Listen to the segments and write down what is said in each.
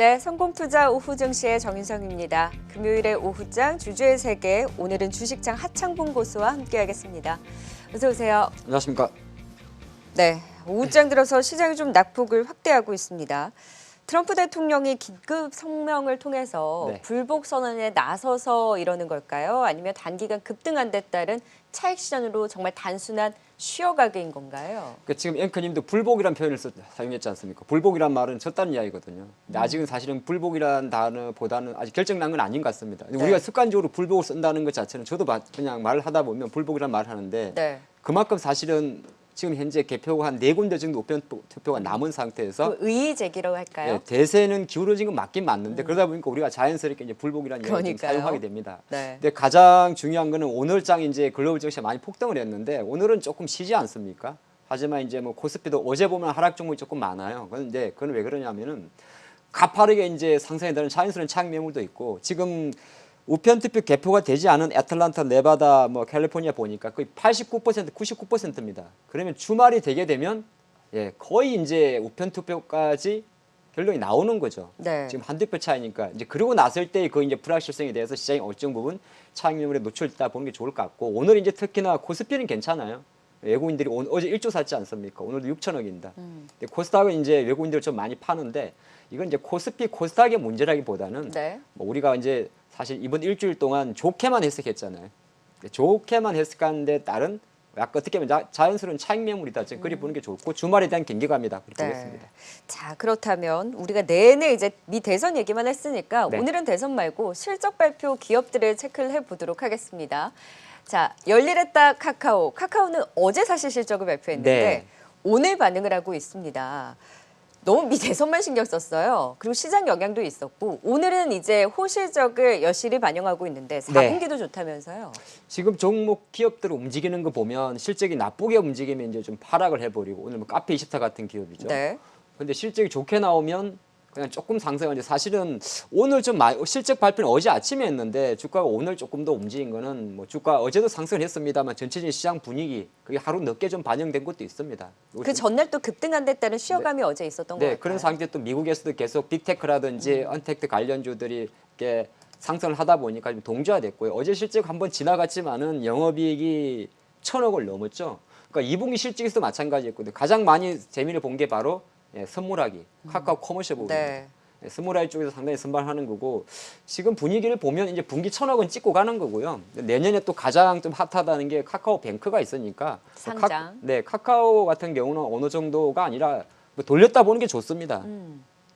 네, 성공투자 오후 증시의 정인성입니다. 금요일의 오후장 주주의 세계, 오늘은 주식장 하창봉 고수와 함께하겠습니다. 어서 오세요. 안녕하십니까. 네, 오후장 들어서 시장이 좀 낙폭을 확대하고 있습니다. 트럼프 대통령이 긴급 성명을 통해서 네. 불복 선언에 나서서 이러는 걸까요? 아니면 단기간 급등한 데 따른 차익 실현으로 정말 단순한 쉬어가기인 건가요? 그러니까 지금 앵커님도 불복이라는 표현을 사용했지 않습니까? 불복이란 말은 졌다는 이야기거든요. 근데 아직은 사실은 불복이라는 단어보다는 아직 결정난 건 아닌 것 같습니다. 네. 우리가 습관적으로 불복을 쓴다는 것 자체는 저도 그냥 말을 하다 보면 불복이라는 말을 하는데 네. 그만큼 사실은 지금 현재 개표가 한 4군데 정도 우편 투표가 남은 상태에서 의의 제기라고 할까요? 예, 대세는 기울어진 건 맞긴 맞는데 그러다 보니까 우리가 자연스럽게 이제 불복이라는 이야기를 좀 그러니까요. 사용하게 됩니다. 네. 근데 가장 중요한 거는 오늘장 이제 글로벌 증시가 많이 폭등을 했는데 오늘은 조금 쉬지 않습니까? 하지만 이제 뭐 코스피도 어제 보면 하락 종목이 조금 많아요. 그런데 그건 왜 그러냐면은 가파르게 이제 상승에 따른 자연스러운 차익 매물도 있고 지금 우편 투표 개표가 되지 않은 애틀란타, 네바다, 뭐 캘리포니아 보니까 거의 89%, 99%입니다. 그러면 주말이 되게 되면 예, 거의 이제 우편 투표까지 결론이 나오는 거죠. 네. 지금 한두 표 차이니까 이제 그러고 났을 때 그 이제 불확실성에 대해서 시장이 일정 부분 차익 매물에 노출됐다 보는 게 좋을 것 같고 오늘 이제 특히나 코스피는 괜찮아요. 외국인들이 어제 1조 샀지 않습니까? 오늘도 6천억입니다. 코스닥은 이제 외국인들 좀 많이 파는데 이건 이제 코스피, 코스닥의 문제라기보다는 네. 뭐 우리가 이제 사실 이번 일주일 동안 좋게만 해석했잖아요. 좋게만 해석하는데 따른 약간 어떻게 보면 자연스러운 차익 매물이다. 지금 그리 보는 게 좋고 주말에 대한 경계감이다. 그렇게 보겠습니다. 자, 그렇다면 우리가 내내 이제 미 대선 얘기만 했으니까 네. 오늘은 대선 말고 실적 발표 기업들을 체크를 해보도록 하겠습니다. 자, 열일했다 카카오. 카카오는 어제 사실 실적을 발표했는데 네. 오늘 반응을 하고 있습니다. 너무 미 대선만 신경 썼어요. 그리고 시장 영향도 있었고 오늘은 이제 호실적을 여실히 반영하고 있는데 4분기도 좋다면서요. 지금 종목 기업들 움직이는 거 보면 실적이 나쁘게 움직이면 이제 좀 하락을 해버리고 오늘 뭐 카페24 같은 기업이죠. 네. 근데 실적이 좋게 나오면 그냥 조금 상승하는데 사실은 오늘 좀 실적 발표는 어제 아침에 했는데 주가가 오늘 조금 더 움직인 거는 뭐 주가 어제도 상승을 했습니다만 전체적인 시장 분위기 그게 하루 늦게 좀 반영된 것도 있습니다. 그 전날 또 급등한 데 따른 쉬어감이 어제 있었던 것 네, 같아요. 그런 상태 또 미국에서도 계속 빅테크라든지 언택트 관련주들이 이렇게 상승을 하다 보니까 좀 동조화됐고요. 어제 실적 한번 지나갔지만은 영업이익이 1,000억을 넘었죠. 그러니까 2분기 실적에서도 마찬가지였거든요. 가장 많이 재미를 본 게 바로 선물하기, 카카오 커머셜 부분입니다. 네. 스몰아이 쪽에서 상당히 선발하는 거고 지금 분위기를 보면 이제 분기 1,000억은 찍고 가는 거고요. 내년에 또 가장 좀 핫하다는 게 카카오뱅크가 있으니까 상장. 카카오 같은 경우는 어느 정도가 아니라 뭐 돌렸다 보는 게 좋습니다.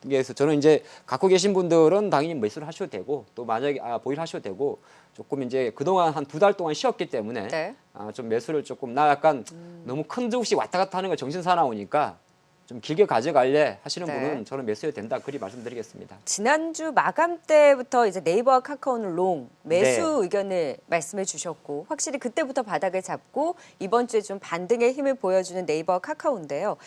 그래서 저는 이제 갖고 계신 분들은 당연히 매수를 하셔도 되고 또 만약에 보유를 하셔도 되고 조금 이제 그동안 한 2달 동안 쉬었기 때문에 네. 좀 매수를 조금 나 약간 너무 큰 조금씩 왔다 갔다 하는 거 정신 사나우니까 좀 길게 가져갈래 하시는 네. 분은 저는 매수해도 된다 그리 말씀드리겠습니다. 지난주 마감 때부터 이제 네이버와 카카오는 롱 매수 네. 의견을 말씀해 주셨고 확실히 그때부터 바닥을 잡고 이번 주에 좀 반등의 힘을 보여주는 네이버와 카카오인데요.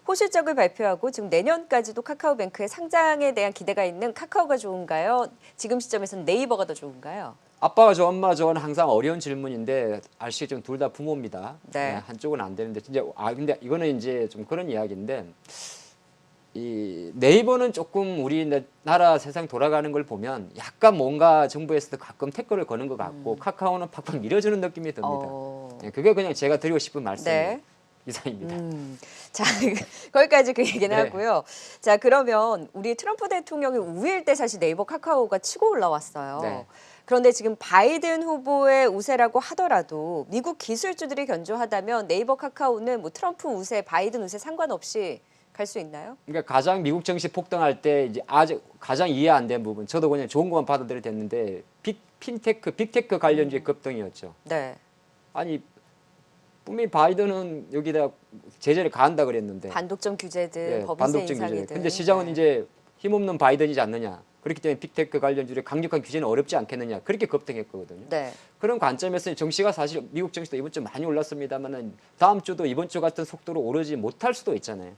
호실적을 발표하고 지금 내년까지도 카카오뱅크의 상장에 대한 기대가 있는 카카오가 좋은가요? 지금 시점에서는 네이버가 더 좋은가요? 아빠가 좋아 엄마 좋아는 항상 어려운 질문인데 아시겠지만 둘 다 부모입니다. 네. 한쪽은 안 되는데 진짜 근데 이거는 이제 좀 그런 이야기인데 이 네이버는 조금 우리나라 세상 돌아가는 걸 보면 약간 뭔가 정부에서도 가끔 태클을 거는 것 같고 카카오는 팍팍 밀어주는 느낌이 듭니다. 그게 그냥 제가 드리고 싶은 말씀이에요. 네. 이상입니다. 자, 거기까지 그 얘기는 네. 하고요. 자, 그러면 우리 트럼프 대통령이 우위일 때 사실 네이버 카카오가 치고 올라왔어요. 네. 그런데 지금 바이든 후보의 우세라고 하더라도 미국 기술주들이 견조하다면 네이버 카카오는 뭐 트럼프 우세, 바이든 우세 상관없이 갈 수 있나요? 그러니까 가장 미국 증시 폭등할 때 이제 아주 가장 이해 안 된 부분 저도 그냥 좋은 것만 받아들여야 됐는데 빅테크 관련주의 급등이었죠. 네. 아니 분명히 바이든은 여기다 제재를 가한다 그랬는데 반독점 규제든 예, 법인세 반독점 규제. 인상이든. 근데 시장은 네. 이제 힘없는 바이든이지 않느냐. 그렇기 때문에 빅테크 관련주의 강력한 규제는 어렵지 않겠느냐. 그렇게 급등했거든요. 네. 그런 관점에서 증시가 사실 미국 증시도 이번 주 많이 올랐습니다만은 다음 주도 이번 주 같은 속도로 오르지 못할 수도 있잖아요.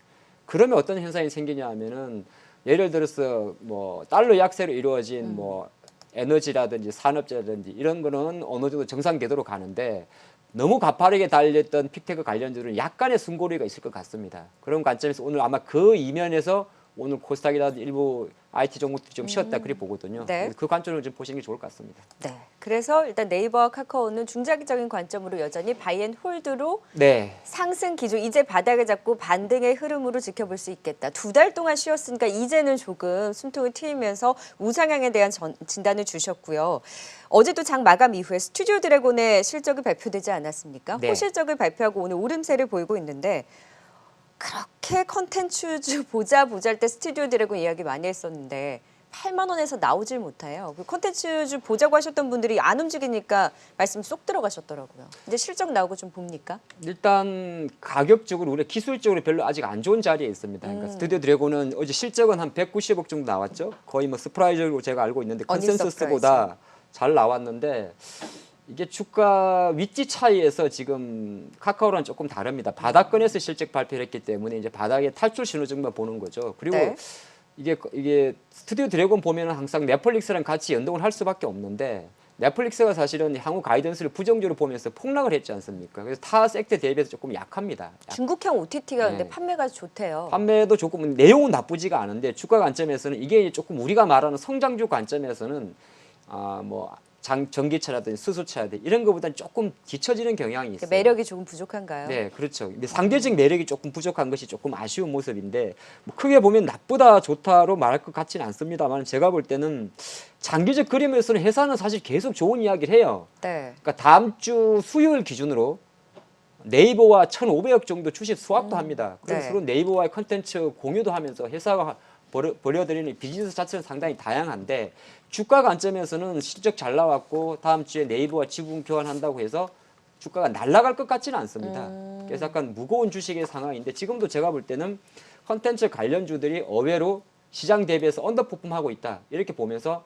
그러면 어떤 현상이 생기냐 하면은 예를 들어서 뭐 달러 약세로 이루어진 뭐 에너지라든지 산업재라든지 이런 거는 어느 정도 정상 궤도로 가는데 너무 가파르게 달렸던 픽테크 관련주는 약간의 숨고리가 있을 것 같습니다. 그런 관점에서 오늘 아마 그 이면에서 오늘 코스닥이라든지 일부 IT 종목들이 좀 쉬었다 그리 보거든요. 네. 그 관점을 좀 보시는 게 좋을 것 같습니다. 네. 그래서 일단 네이버와 카카오는 중장기적인 관점으로 여전히 바이앤홀드로 네. 상승 기조 이제 바닥을 잡고 반등의 흐름으로 지켜볼 수 있겠다. 2달 동안 쉬었으니까 이제는 조금 숨통을 트이면서 우상향에 대한 진단을 주셨고요. 어제도 장 마감 이후에 스튜디오 드래곤의 실적이 발표되지 않았습니까? 네. 호실적을 발표하고 오늘 오름세를 보이고 있는데 그렇게 컨텐츠주 보자 할 때 스튜디오 드래곤 이야기 많이 했었는데 8만 원에서 나오질 못해요. 그 컨텐츠주 보자고 하셨던 분들이 안 움직이니까 말씀 쏙 들어가셨더라고요. 이제 실적 나오고 좀 봅니까? 일단 가격적으로 우리 기술적으로 별로 아직 안 좋은 자리에 있습니다. 그러니까 스튜디오 드래곤은 어제 실적은 한 190억 정도 나왔죠. 거의 뭐 서프라이즈로 제가 알고 있는데 컨센서스보다 잘 나왔는데 이게 주가 위치 차이에서 지금 카카오랑 조금 다릅니다. 바닥권에서 실적 발표를 했기 때문에 이제 바닥의 탈출 신호 정도 보는 거죠. 그리고 네. 이게 스튜디오 드래곤 보면은 항상 넷플릭스랑 같이 연동을 할 수밖에 없는데 넷플릭스가 사실은 향후 가이던스를 부정적으로 보면서 폭락을 했지 않습니까? 그래서 타 섹터 대비해서 조금 약합니다. 중국형 OTT가 근데 네. 판매가 좋대요. 판매도 조금 내용은 나쁘지가 않은데 주가 관점에서는 이게 조금 우리가 말하는 성장주 관점에서는 전기차라든지 수소차라든지 이런 것보다는 조금 뒤처지는 경향이 있어요. 매력이 조금 부족한가요? 네, 그렇죠. 근데 상대적 매력이 조금 부족한 것이 조금 아쉬운 모습인데 뭐 크게 보면 나쁘다 좋다로 말할 것 같지는 않습니다만 제가 볼 때는 장기적 그림에서는 회사는 사실 계속 좋은 이야기를 해요. 네. 그러니까 다음 주 수요일 기준으로 네이버와 1,500억 정도 주식 수합도 합니다. 그래서 네. 서로 네이버와의 컨텐츠 공유도 하면서 회사가 벌여들이는 비즈니스 자체는 상당히 다양한데 주가 관점에서는 실적 잘 나왔고 다음 주에 네이버와 지분 교환한다고 해서 주가가 날아갈 것 같지는 않습니다. 그래서 약간 무거운 주식의 상황인데 지금도 제가 볼 때는 컨텐츠 관련주들이 의외로 시장 대비해서 언더퍼폼하고 있다 이렇게 보면서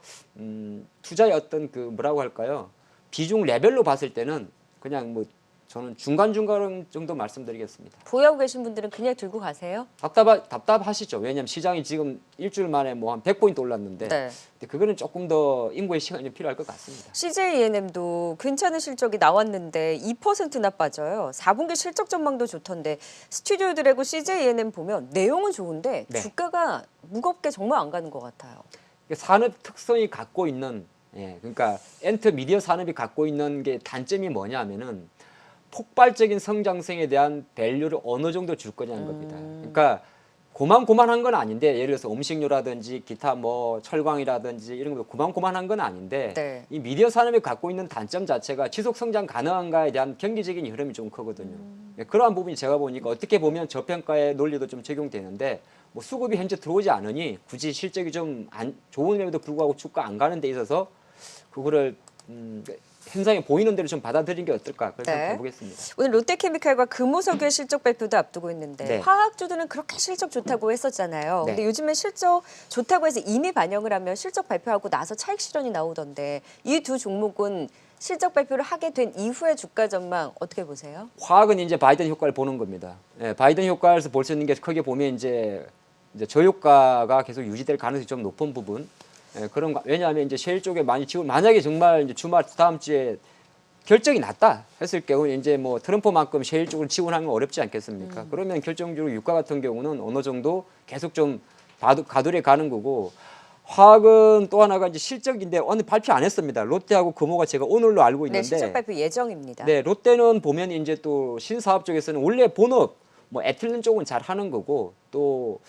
투자의 어떤 그 뭐라고 할까요? 비중 레벨로 봤을 때는 그냥 뭐 저는 중간중간 정도 말씀드리겠습니다. 보유하고 계신 분들은 그냥 들고 가세요? 답답하시죠. 왜냐하면 시장이 지금 일주일 만에 뭐 한 100포인트 올랐는데 네. 근데 그거는 조금 더 인고의 시간이 좀 필요할 것 같습니다. CJENM도 괜찮은 실적이 나왔는데 2%나 빠져요. 4분기 실적 전망도 좋던데 스튜디오 드래곤 CJENM 보면 내용은 좋은데 네. 주가가 무겁게 정말 안 가는 것 같아요. 산업 특성이 갖고 있는 그러니까 엔터 미디어 산업이 갖고 있는 게 단점이 뭐냐면은 폭발적인 성장성에 대한 밸류를 어느 정도 줄 거냐는 겁니다. 그러니까 고만고만한 건 아닌데 예를 들어서 음식료라든지 기타 뭐 철광이라든지 이런 거 고만고만한 건 아닌데 네. 이 미디어 산업이 갖고 있는 단점 자체가 지속 성장 가능한가에 대한 경기적인 흐름이 좀 크거든요. 그러한 부분이 제가 보니까 어떻게 보면 저평가의 논리도 좀 적용되는데 뭐 수급이 현재 들어오지 않으니 굳이 실적이 좀 안 좋음에도 불구하고 주가 안 가는 데 있어서 그거를 현상에 보이는 대로 좀 받아들이는 게 어떨까 그렇게 네. 해보겠습니다. 오늘 롯데케미칼과 금호석유의 실적 발표도 앞두고 있는데 네. 화학주들은 그렇게 실적 좋다고 했었잖아요. 네. 근데 요즘에 실적 좋다고 해서 이미 반영을 하면 실적 발표하고 나서 차익 실현이 나오던데 이 두 종목은 실적 발표를 하게 된 이후의 주가 전망 어떻게 보세요? 화학은 이제 바이든 효과를 보는 겁니다. 바이든 효과에서 볼 수 있는 게 크게 보면 이제 저효과가 계속 유지될 가능성이 좀 높은 부분. 왜냐하면 이제 셰일 쪽에 많이 지원 만약에 정말 이제 주말 다음 주에 결정이 났다 했을 경우는 이제 뭐 트럼프만큼 셰일 쪽을 지원하는 건 어렵지 않겠습니까? 그러면 결정적으로 유가 같은 경우는 어느 정도 계속 좀 가돌해 가는 거고 화학은 또 하나가 이제 실적인데 오늘 발표 안 했습니다. 롯데하고 금호가 제가 오늘로 알고 네, 있는데 실적 발표 예정입니다. 네, 롯데는 보면 이제 또 신사업 쪽에서는 원래 본업 뭐 에틸렌 쪽은 잘 하는 거고 또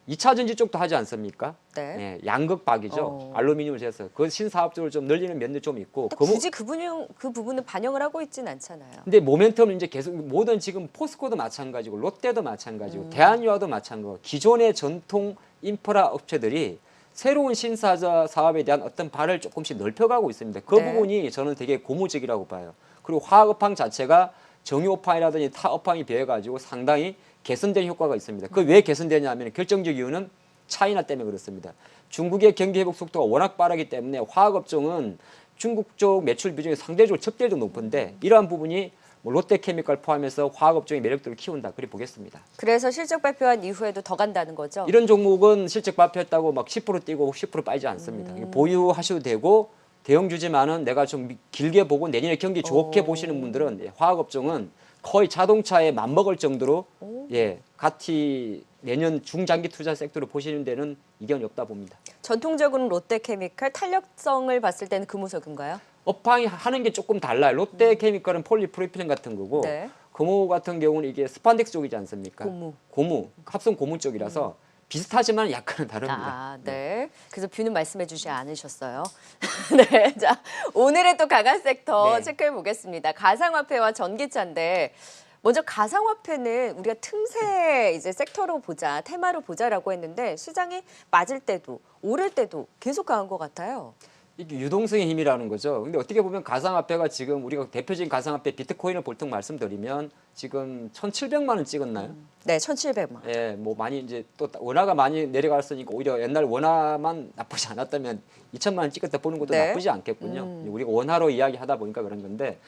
2차 전지 쪽도 하지 않습니까? 네. 양극박이죠. 알루미늄을 재서 그 신사업적으로 좀 늘리는 면도 좀 있고. 굳이 그 부분은 반영을 하고 있진 않잖아요. 근데 모멘텀은 이제 계속 모든 지금 포스코도 마찬가지고 롯데도 마찬가지고 대한유화도 마찬가지고 기존의 전통 인프라 업체들이 새로운 신사 사업에 대한 어떤 발을 조금씩 넓혀가고 있습니다. 그 네. 부분이 저는 되게 고무적이라고 봐요. 그리고 화학업황 자체가 정유업황이라든지 타업황이 비해가지고 상당히 개선된 효과가 있습니다. 그 왜 개선되냐면 결정적 이유는 차이나 때문에 그렇습니다. 중국의 경기 회복 속도가 워낙 빠르기 때문에 화학업종은 중국 쪽 매출 비중이 상대적으로 접대도 높은데 이러한 부분이 뭐 롯데케미칼 포함해서 화학업종의 매력도를 키운다. 그리 보겠습니다. 그래서 실적 발표한 이후에도 더 간다는 거죠? 이런 종목은 실적 발표했다고 막 10% 뛰고 10% 빠지지 않습니다. 보유하셔도 되고 대형주지만은 내가 좀 길게 보고 내년에 경기 좋게 보시는 분들은 화학업종은 거의 자동차에 맞먹을 정도로 가티 내년 중장기 투자 섹터로 보시는 데는 이견이 없다 봅니다. 전통적으로는 롯데케미칼 탄력성을 봤을 때는 금호석인가요? 업황이 하는 게 조금 달라요. 롯데케미칼은 폴리프로필렌 같은 거고 네. 금호 같은 경우는 이게 스판덱스 쪽이지 않습니까? 고무. 합성 고무 쪽이라서 비슷하지만 약간은 다릅니다. 아, 네. 그래서 뷰는 말씀해 주지 않으셨어요. 네. 자, 오늘의 또 강한 섹터 네. 체크해 보겠습니다. 가상화폐와 전기차인데 먼저 가상화폐는 우리가 틈새 이제 섹터로 보자, 테마로 보자라고 했는데 시장이 맞을 때도 오를 때도 계속 강한 것 같아요. 이게 유동성의 힘이라는 거죠. 근데 어떻게 보면 가상화폐가 지금 우리가 대표적인 가상화폐 비트코인을 보통 말씀드리면 지금 1,700만 원 찍었나요? 네, 1,700만. 예, 뭐 많이 이제 또 원화가 많이 내려갔으니까 오히려 옛날 원화만 나쁘지 않았다면 2천만 원 찍었다 보는 것도 네. 나쁘지 않겠군요. 우리가 원화로 이야기하다 보니까 그런 건데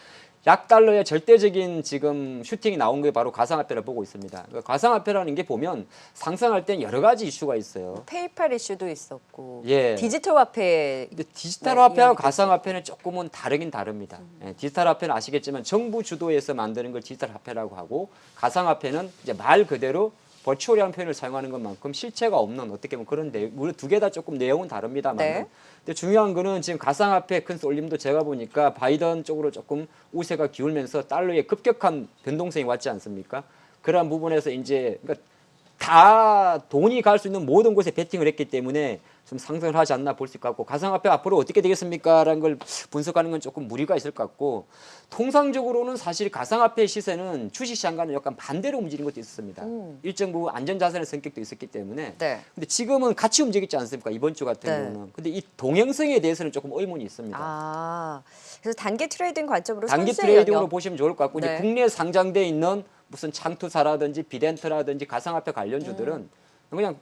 약 달러의 절대적인 지금 슈팅이 나온 게 바로 가상화폐를 보고 있습니다. 그러니까 가상화폐라는 게 보면 상승할 땐 여러 가지 이슈가 있어요. 페이팔 이슈도 있었고 예. 디지털 화폐 근데 디지털 화폐하고 이야기도 가상화폐는 조금은 다르긴 다릅니다. 예, 디지털 화폐는 아시겠지만 정부 주도에서 만드는 걸 디지털 화폐라고 하고 가상화폐는 이제 말 그대로 버추얼이라는 표현을 사용하는 것만큼 실체가 없는 어떻게 보면 그런 내용, 우리 두 개 다 조금 내용은 다릅니다만. 네. 근데 중요한 거는 지금 가상화폐 큰 쏠림도 제가 보니까 바이든 쪽으로 조금 우세가 기울면서 달러의 급격한 변동성이 왔지 않습니까? 그러한 부분에서 이제 그러니까 다 돈이 갈 수 있는 모든 곳에 베팅을 했기 때문에 좀 상승을 하지 않나 볼 수 있고 가상화폐 앞으로 어떻게 되겠습니까라는 걸 분석하는 건 조금 무리가 있을 것 같고 통상적으로는 사실 가상화폐 시세는 주식시장과는 약간 반대로 움직이는 것도 있었습니다. 일정 부분 안전자산의 성격도 있었기 때문에 네. 근데 지금은 같이 움직이지 않습니까? 이번 주 같은 네. 경우는. 근데 이 동행성에 대해서는 조금 의문이 있습니다. 아, 그래서 단기 트레이딩 관점으로 단기 선수의 트레이딩으로 영역. 보시면 좋을 것 같고 네. 이제 국내에 상장돼 있는 무슨 창투사라든지 비덴트라든지 가상화폐 관련주들은 그냥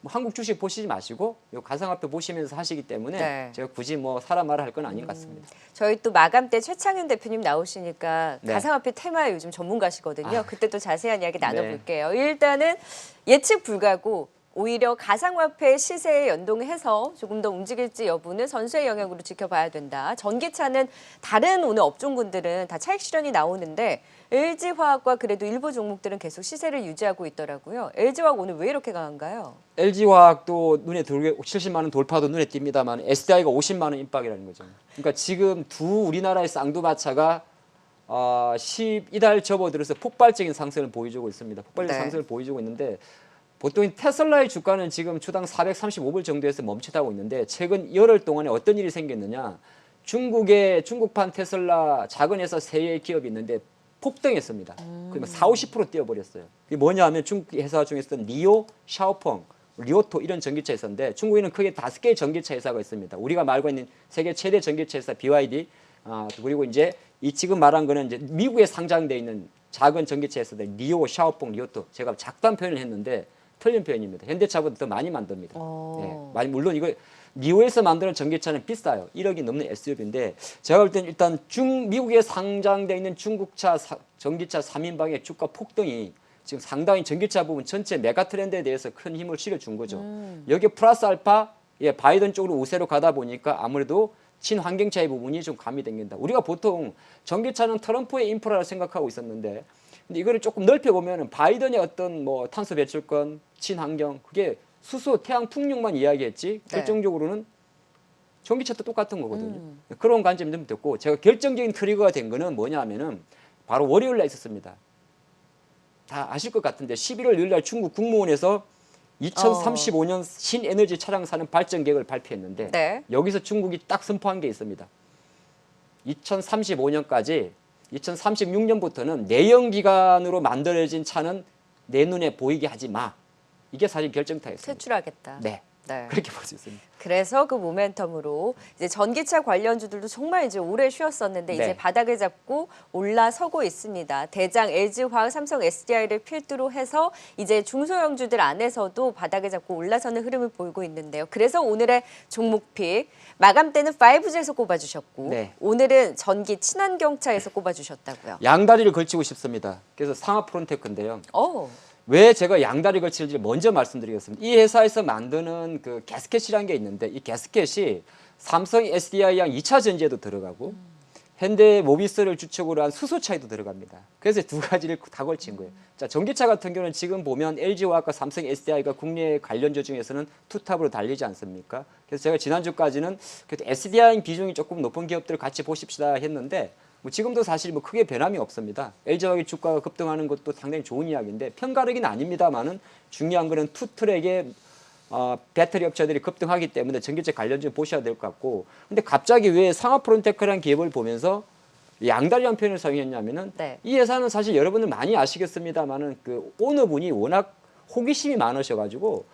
뭐 한국 주식 보시지 마시고 요 가상화폐 보시면서 하시기 때문에 네. 제가 굳이 뭐 사라 마라 할 건 아닌 것 같습니다. 저희 또 마감 때 최창현 대표님 나오시니까 네. 가상화폐 테마 요즘 전문가시거든요. 아. 그때 또 자세한 이야기 네. 나눠볼게요. 일단은 예측 불가고 오히려 가상화폐 시세에 연동해서 조금 더 움직일지 여부는 선수의 영역으로 지켜봐야 된다. 전기차는 다른 오늘 업종군들은 다 차익 실현이 나오는데 LG화학과 그래도 일부 종목들은 계속 시세를 유지하고 있더라고요. LG화학 오늘 왜 이렇게 강한가요? LG화학도 눈에 들게 70만 원 돌파도 눈에 띕니다만 SDI가 50만 원 임박이라는 거죠. 그러니까 지금 두 우리나라의 쌍두마차가 이달 접어들어서 폭발적인 상승을 보여주고 있습니다. 폭발적인 네. 상승을 보여주고 있는데 보통 테슬라의 주가는 지금 주당 435불 정도에서 멈칫하고 있는데 최근 열흘 동안에 어떤 일이 생겼느냐. 중국판 테슬라 작은 회사 세 개의 기업이 있는데 폭등했습니다. 그러면 40~50% 뛰어버렸어요. 이게 뭐냐 하면 중국 회사 중에서 리오, 샤오펑, 리오토 이런 전기차 회사인데 중국에는 크게 5개의 전기차 회사가 있습니다. 우리가 말고 있는 세계 최대 전기차 회사 BYD 그리고 이제 이 지금 말한 거는 이제 미국에 상장돼 있는 작은 전기차 회사들 리오, 샤오펑, 리오토 제가 작단 표현을 했는데 틀린 표현입니다. 현대차보다 더 많이 만듭니다. 예, 많이 물론 이거 리오에서 만드는 전기차는 비싸요. 1억이 넘는 SUV인데 제가 볼 때는 일단 미국에 상장돼 있는 중국차 전기차 3인방의 주가 폭등이 지금 상당히 전기차 부분 전체 메가 트렌드에 대해서 큰 힘을 실어준 거죠. 여기에 플러스 알파 바이든 쪽으로 우세로 가다 보니까 아무래도 친환경차의 부분이 좀 가미됩니다. 우리가 보통 전기차는 트럼프의 인프라를 생각하고 있었는데 근데 이거를 조금 넓혀보면 바이든의 어떤 뭐 탄소 배출권, 친환경 그게 수소, 태양, 풍력만 이야기했지 네. 결정적으로는 전기차도 똑같은 거거든요. 그런 관점이 좀 됐고 제가 결정적인 트리거가 된 거는 뭐냐 하면은 바로 월요일 날 있었습니다. 다 아실 것 같은데 11월 6일 날 중국 국무원에서 2035년 신에너지 차량 사는 발전 계획을 발표했는데 네. 여기서 중국이 딱 선포한 게 있습니다. 2035년까지 2036년부터는 내연기관으로 만들어진 차는 내 눈에 보이게 하지 마. 이게 사실 결정타였습니다. 퇴출하겠다. 네. 네. 그렇게 볼 수 있습니다. 그래서 그 모멘텀으로 이제 전기차 관련주들도 정말 이제 오래 쉬었었는데 네. 이제 바닥을 잡고 올라서고 있습니다. 대장 LG화학, 삼성 SDI를 필두로 해서 이제 중소형주들 안에서도 바닥을 잡고 올라서는 흐름을 보이고 있는데요. 그래서 오늘의 종목픽 마감 때는 5G에서 꼽아주셨고 네. 오늘은 전기 친환경차에서 꼽아주셨다고요. 양다리를 걸치고 싶습니다. 그래서 상하 프론테크인데요. 왜 제가 양다리 걸치는지 먼저 말씀드리겠습니다. 이 회사에서 만드는 그 가스켓이라는 게 있는데 이 가스켓이 삼성 SDI랑 2차 전지에도 들어가고 현대 모비스를 주축으로 한 수소차에도 들어갑니다. 그래서 두 가지를 다 걸친 거예요. 자, 전기차 같은 경우는 지금 보면 LG화학과 삼성 SDI가 국내 관련주 중에서는 투탑으로 달리지 않습니까? 그래서 제가 지난주까지는 그래도 SDI 비중이 조금 높은 기업들을 같이 보십시다 했는데 뭐 지금도 사실 뭐 크게 변함이 없습니다. LG화학의 주가가 급등하는 것도 상당히 좋은 이야기인데 편가르기는 아닙니다만은 중요한 거는 투트랙의 배터리 업체들이 급등하기 때문에 전기차 관련주 보셔야 될 것 같고, 근데 갑자기 왜 상하프론테크라는 기업을 보면서 양다리란 표현을 사용했냐면은 네. 이 회사는 사실 여러분들 많이 아시겠습니다만은 그 오너분이 워낙 호기심이 많으셔가지고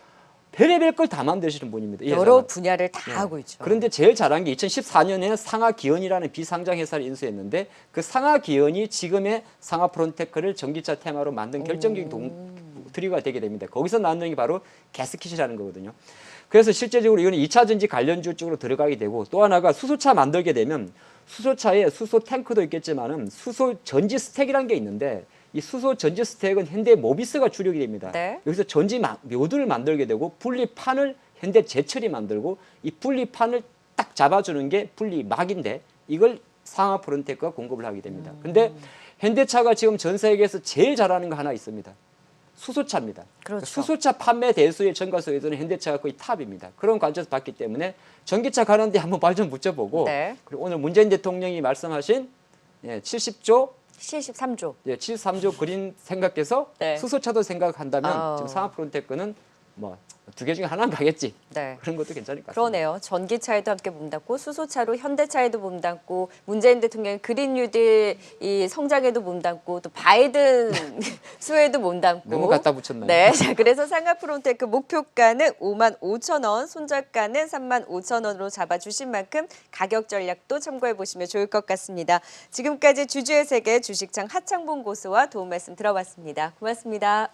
별의별 걸 다 만드시는 분입니다. 이 여러 회사는. 분야를 다 하고 있죠. 그런데 제일 잘한 게 2014년에 상하기원이라는 비상장 회사를 인수했는데 그 상하기원이 지금의 상하프론테크를 전기차 테마로 만든 결정적인 트리거가 되게 됩니다. 거기서 나오는 게 바로 가스킷이라는 거거든요. 그래서 실제적으로 이거는 2차 전지 관련주 쪽으로 들어가게 되고, 또 하나가 수소차 만들게 되면 수소차에 수소 탱크도 있겠지만은 수소 전지 스택이라는 게 있는데 이 수소 전지 스택은 현대 모비스가 주력이 됩니다. 네. 여기서 전지 묘두를 만들게 되고 분리판을 현대 제철이 만들고 이 분리판을 딱 잡아주는 게 분리막인데 이걸 상하프론테크가 공급을 하게 됩니다. 근데 현대차가 지금 전 세계에서 제일 잘하는 거 하나 있습니다. 수소차입니다. 그렇죠. 수소차 판매 대수의 증가속에서는 현대차가 거의 탑입니다. 그런 관점에서 봤기 때문에 전기차 가는데 한번 발 좀 붙여보고, 네. 그리고 오늘 문재인 대통령이 말씀하신 70조 73조. 73조 그린 생각해서 네. 수소차도 생각한다면 지금 상하프론테크는 뭐 두 개 중에 하나는 가겠지. 네. 그런 것도 괜찮을 것 같습니다. 그러네요. 전기차에도 함께 몸담고 수소차로 현대차에도 몸담고 문재인 대통령의 그린 뉴딜 이 성장에도 몸담고 또 바이든 수혜도 몸담고. 너무 갖다 붙였나요? 네. 자, 그래서 상하프론테크 목표가는 55,000원, 손절가는 35,000원으로 잡아주신 만큼 가격 전략도 참고해 보시면 좋을 것 같습니다. 지금까지 주주의 세계 주식창 하창봉 고수와 도움 말씀 들어봤습니다. 고맙습니다.